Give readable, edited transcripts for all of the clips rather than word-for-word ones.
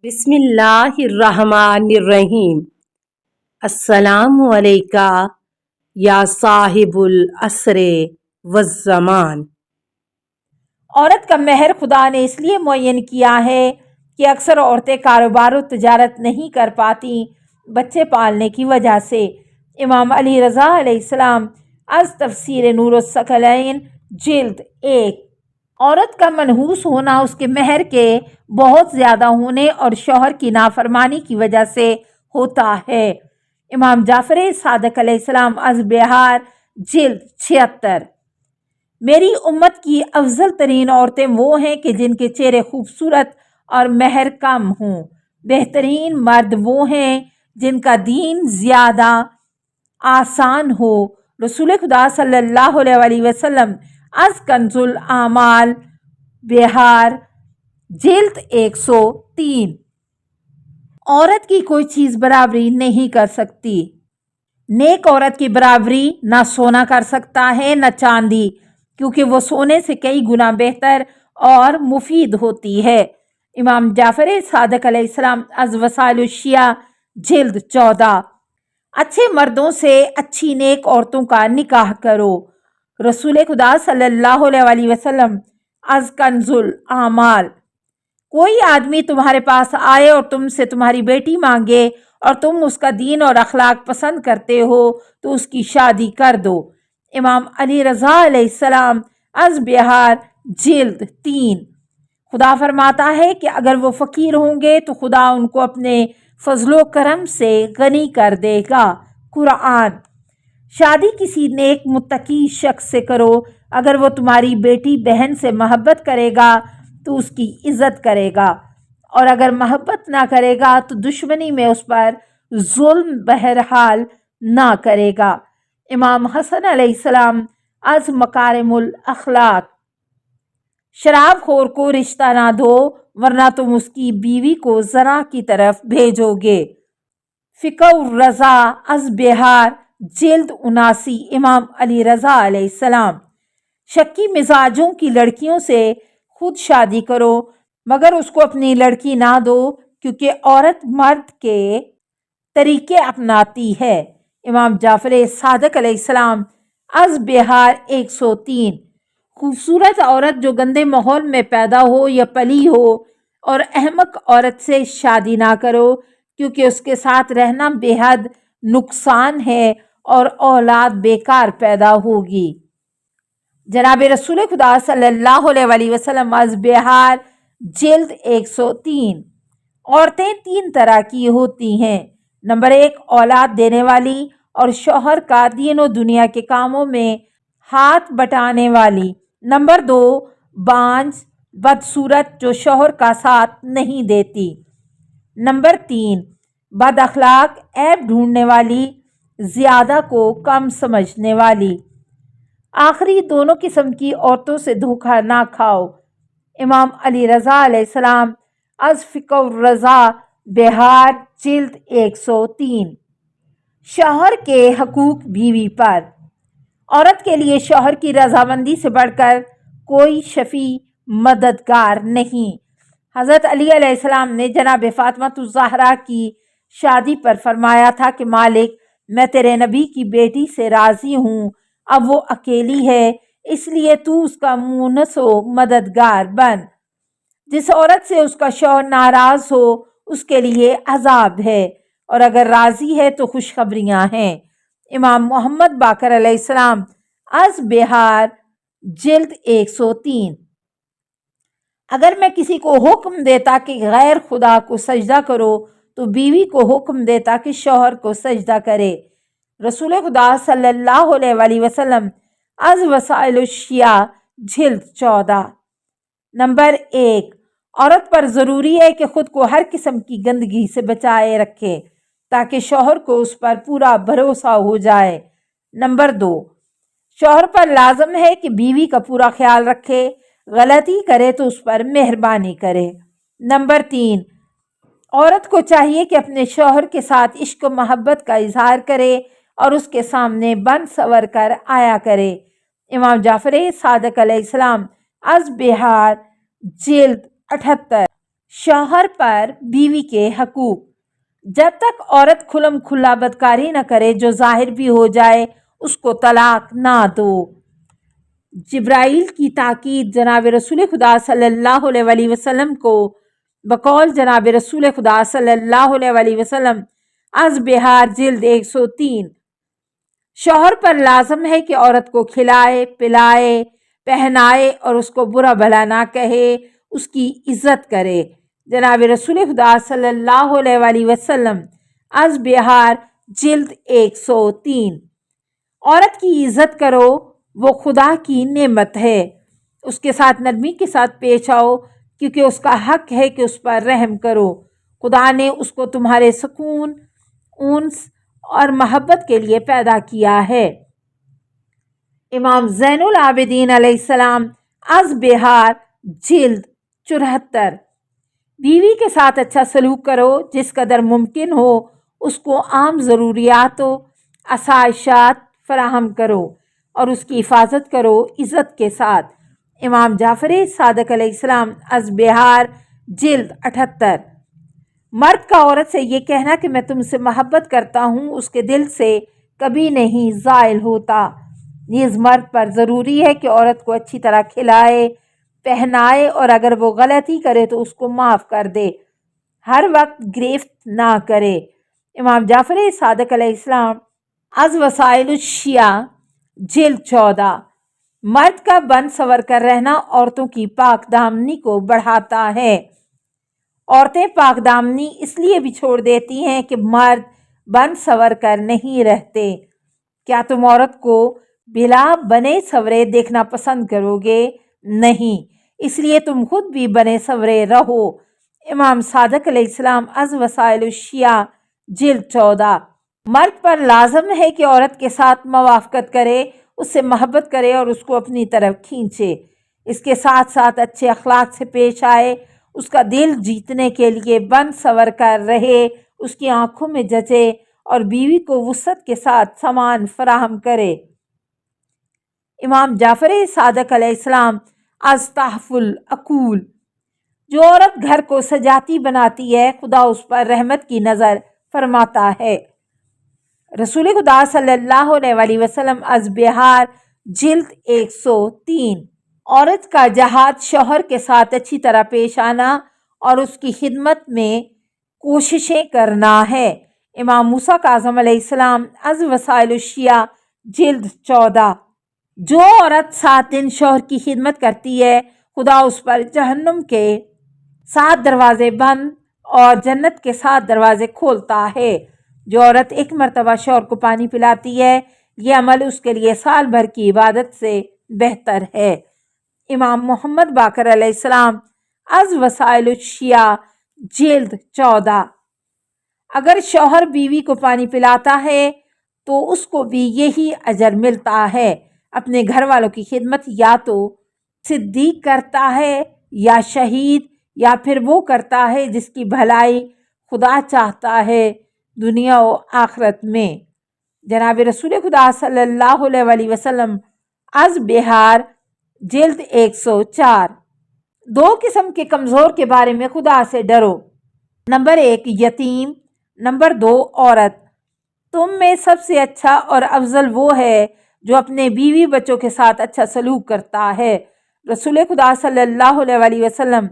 بسم اللہ الرحمن الرحیم۔ السلام علیکہ یا صاحب العصر والزمان۔ عورت کا مہر خدا نے اس لیے معین کیا ہے کہ اکثر عورتیں کاروبار و تجارت نہیں کر پاتی بچے پالنے کی وجہ سے۔ امام علی رضا علیہ السلام از تفسیر نور الثقلین جلد 1۔ عورت کا منحوس ہونا اس کے مہر کے بہت زیادہ ہونے اور شوہر کی نافرمانی کی وجہ سے ہوتا ہے۔ امام جعفر صادق علیہ السلام از بہار جلد 76۔ میری امت کی افضل ترین عورتیں وہ ہیں کہ جن کے چہرے خوبصورت اور مہر کم ہوں۔ بہترین مرد وہ ہیں جن کا دین زیادہ آسان ہو۔ رسول خدا صلی اللہ علیہ وسلم از کنز الاعمال بہار جلد 103۔ عورت کی کوئی چیز برابری نہیں کر سکتی۔ نیک عورت کی برابری نہ سونا کر سکتا ہے نہ چاندی، کیونکہ وہ سونے سے کئی گنا بہتر اور مفید ہوتی ہے۔ امام جعفر صادق علیہ السلام از وسائل الشیعہ جلد 14۔ اچھے مردوں سے اچھی نیک عورتوں کا نکاح کرو۔ رسول خدا صلی اللہ علیہ وسلم از کنز الاعمال۔ کوئی آدمی تمہارے پاس آئے اور تم سے تمہاری بیٹی مانگے اور تم اس کا دین اور اخلاق پسند کرتے ہو تو اس کی شادی کر دو۔ امام علی رضا علیہ السلام از بہار جلد 3۔ خدا فرماتا ہے کہ اگر وہ فقیر ہوں گے تو خدا ان کو اپنے فضل و کرم سے غنی کر دے گا۔ قرآن۔ شادی کسی نیک متقی شخص سے کرو۔ اگر وہ تمہاری بیٹی بہن سے محبت کرے گا تو اس کی عزت کرے گا، اور اگر محبت نہ کرے گا تو دشمنی میں اس پر ظلم بہرحال نہ کرے گا۔ امام حسن علیہ السلام از مکارم الاخلاق۔ شراب خور کو رشتہ نہ دو ورنہ تم اس کی بیوی کو زنا کی طرف بھیجو گے۔ فقہ الرضا از بہار جلد 79۔ امام علی رضا علیہ السلام۔ شکی مزاجوں کی لڑکیوں سے خود شادی کرو مگر اس کو اپنی لڑکی نہ دو، کیونکہ عورت مرد کے طریقے اپناتی ہے۔ امام جعفر صادق علیہ السلام از بہار 103۔ خوبصورت عورت جو گندے ماحول میں پیدا ہو یا پلی ہو، اور احمق عورت سے شادی نہ کرو، کیونکہ اس کے ساتھ رہنا بے حد نقصان ہے اور اولاد بیکار پیدا ہوگی۔ جناب رسول خدا صلی اللہ علیہ وسلم از بہار جلد 103۔ عورتیں 3 طرح کی ہوتی ہیں۔ نمبر 1 اولاد دینے والی اور شوہر کا دین و دنیا کے کاموں میں ہاتھ بٹانے والی۔ نمبر 2 بانجھ بدصورت جو شوہر کا ساتھ نہیں دیتی۔ نمبر 3 بد اخلاق عیب ڈھونڈنے والی، زیادہ کو کم سمجھنے والی۔ آخری دونوں قسم کی عورتوں سے دھوکہ نہ کھاؤ۔ امام علی رضا علیہ السلام از فقہ الرضا بہار جلد 103۔ شوہر کے حقوق بیوی پر۔ عورت کے لیے شوہر کی رضامندی سے بڑھ کر کوئی شفیع مددگار نہیں۔ حضرت علی علیہ السلام نے جناب فاطمہ الزہرا کی شادی پر فرمایا تھا کہ مالک، میں تیرے نبی کی بیٹی سے راضی ہوں، اب وہ اکیلی ہے، اس لیے تو اس کا مونس و مددگار بن۔ جس عورت سے اس کا شوہر ناراض ہو اس کے لیے عذاب ہے، اور اگر راضی ہے تو خوشخبریاں ہیں۔ امام محمد باقر علیہ السلام از بہار جلد 103۔ اگر میں کسی کو حکم دیتا کہ غیر خدا کو سجدہ کرو تو بیوی کو حکم دیتا کہ شوہر کو سجدہ کرے۔ رسول خدا صلی اللہ علیہ وسلم از وسائل الشیعہ جلد 14۔ نمبر 1 عورت پر ضروری ہے کہ خود کو ہر قسم کی گندگی سے بچائے رکھے تاکہ شوہر کو اس پر پورا بھروسہ ہو جائے۔ نمبر 2 شوہر پر لازم ہے کہ بیوی کا پورا خیال رکھے، غلطی کرے تو اس پر مہربانی کرے۔ نمبر 3 عورت کو چاہیے کہ اپنے شوہر کے ساتھ عشق و محبت کا اظہار کرے اور اس کے سامنے بن سور کر آیا کرے۔ امام جعفر صادق علیہ السلام از بہار جلد 78۔ शौहर पर बीवी के हकूक। जब तक औरत खुलम खुल्ला बदकारी न करे जो जाहिर भी हो जाए, उसको तलाक ना दो। जिब्राइल की ताकीद जनाब रसूल खुदा सल्लल्लाहु अलैहि वसल्लम को बकौल जनाब रसूल खुदा सल्लल्लाहु अलैहि वसल्लम अज़ बिहार जिल्द 103। शौहर पर लाजम है कि औरत को खिलाए, पिलाए, पहनाए और उसको बुरा भला ना कहे, उसकी इज्जत करे। जनाब रसूल खुदा सल्लल्लाहु अलैहि वसल्लम अज़ बिहार जिल्द 103। औरत की इज्जत करो, वो खुदा की नेमत है। उसके साथ नरमी के साथ पेश आओ, क्योंकि उसका हक है कि उस पर रहम करो। खुदा ने उसको तुम्हारे सुकून, उन्स और मोहब्बत के लिए पैदा किया है। इमाम ज़ैनुल आबिदीन अलैहिस्सलाम अज़ बिहार जिल्द 74। बीवी के साथ अच्छा सलूक करो, जिस कदर मुमकिन हो उसको आम ज़रूरियातों आसाइशात फराहम करो और उसकी हिफाजत करो इज़्ज़त के साथ। इमाम जाफ़र सादिक़ अलैहिस्सलाम अज़ बिहार जिल्द 78। मर्द का औरत से ये कहना कि मैं तुमसे मोहब्बत करता हूँ उसके दिल से कभी नहीं ज़ाइल होता। नीज़ मर्द पर ज़रूरी है कि औरत को अच्छी तरह खिलाए, पहनाए और अगर वो गलती करे तो उसको माफ़ कर दे, हर वक्त गिरफ्त ना करे। इमाम जाफ़र सादिक़ अलैहिस्सलाम अज़ वसाइल शिया जिल्द 14। मर्द का बन सवर कर रहना औरतों की पाक दामनी को बढ़ाता है। औरतें पाक दामनी इसलिए भी छोड़ देती हैं कि मर्द बन सवर कर नहीं रहते। क्या तुम औरत को बिला बने सवरे देखना पसंद करोगे? नहीं, इसलिए तुम खुद भी बने सवरे रहो। इमाम सादिक़ अलैहिस्सलाम अज़ वसाइल शिया जिल्द 14। मर्द पर लाजम है कि औरत के साथ मवाफ़क़त करे, उससे मोहब्बत करे और उसको अपनी तरफ खींचे। इसके साथ साथ अच्छे अखलाक से पेश आए, उसका दिल जीतने के लिए बन सवर कर रहे, उसकी आंखों में जचे और बीवी को वुसअत के साथ सामान फराहम करे। इमाम जाफ़र सादिक़ अलैहिस्सलाम अज़ तहफ़ुल अक़ूल। जो औरत घर को सजाती बनाती है, खुदा उस पर रहमत की नज़र फरमाता है। रसूल खुदा सल्लल्लाहु अलैहि वसल्लम अज़ बिहार जिल्द 103। औरत का जहाद शौहर के साथ अच्छी तरह पेश आना और उसकी खिदमत में कोशिशें करना है। इमाम मूसा काज़िम अलैहिस्सलाम अज़ वसाइल शिया जिल्द 14। जो औरत 7 दिन शौहर की खिदमत करती है, खुदा उस पर जहन्नुम के 7 दरवाजे बंद और जन्नत के 7 दरवाजे खोलता है। जो औरत एक मरतबा शौहर को पानी पिलाती है, ये अमल उसके लिए साल भर की इबादत से बेहतर है। इमाम मोहम्मद बाकर अलैहिस्सलाम अज़ वसाइल शिया जिल्द 14। अगर शौहर बीवी को पानी पिलाता है तो उसको भी यही अजर मिलता है। अपने घर वालों की खिदमत या तो सिद्दीक करता है या शहीद, या फिर वो करता है जिसकी भलाई खुदा चाहता है दुनिया और आखिरत में। जनाब रसूल खुदा सल्लल्लाहु अलैहि वसल्लम अज़ बिहार जिल्द 104। 2 किस्म के कमज़ोर के बारे में खुदा से डरो। नंबर 1 यतीम, नंबर 2 औरत। तुम में सबसे अच्छा और अफजल वो है जो अपने बीवी बच्चों के साथ अच्छा सलूक करता है। रसूल खुदा सल्लल्लाहु अलैहि वसल्लम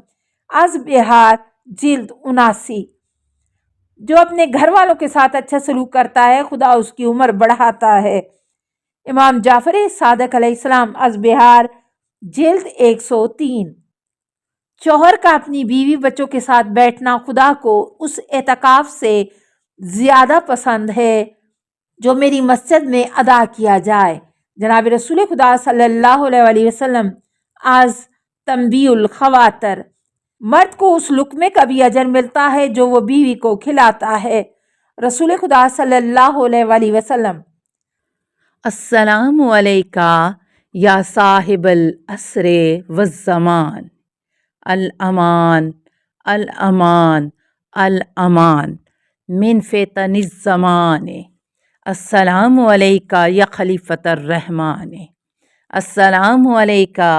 अज़ बिहार जिल्द 79। जो अपने घर वालों के साथ अच्छा सलूक करता है, खुदा उसकी उम्र बढ़ाता है। इमाम जाफ़र सादिक़ अलैहिस्सलाम अज़ बिहार जिल्द 103। शौहर का अपनी बीवी बच्चों के साथ बैठना खुदा को उस एतकाफ़ से ज़्यादा पसंद है जो मेरी मस्जिद में अदा किया जाए। जनाब रसूल खुदा सल्लल्लाहु अलैहि वसल्लम अज़ तंबीउल ख़वातर। मर्द को उस लुक़मे का भी अजर मिलता है जो वो बीवी को खिलाता है। रसूल खुदा सल्लल्लाहु अलैहि वसल्लम। अस्सलामु अलैका या साहिबल असरे वज़्ज़मान, अल अमान अल अमान अल अमान मिन फ़ितनिज़ ज़माने। अस्सलामु अलैका या खलीफतर रहमाने। अस्सलामु अलैका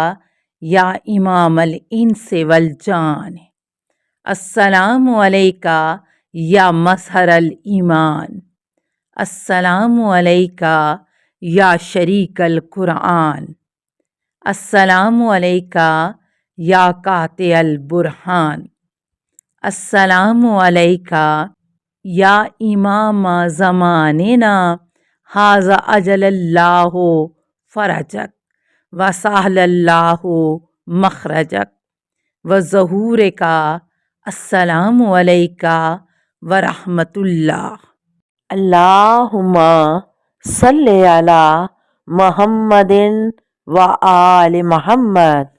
या इमाम अल इंस वल जान। السلام علیکہ یا مظہر الایمان، السلام علیکہ یا شریک القرآن، السلام علیکہ یا قاطع البرہان، السلام علیکہ یا امام زماننا ھذا اجل اللہ فرجک وسہل اللہ مخرجک وظہور کا، السلام علیکہ ورحمۃ اللہ۔ اللہم صلی علی محمد و آل محمد۔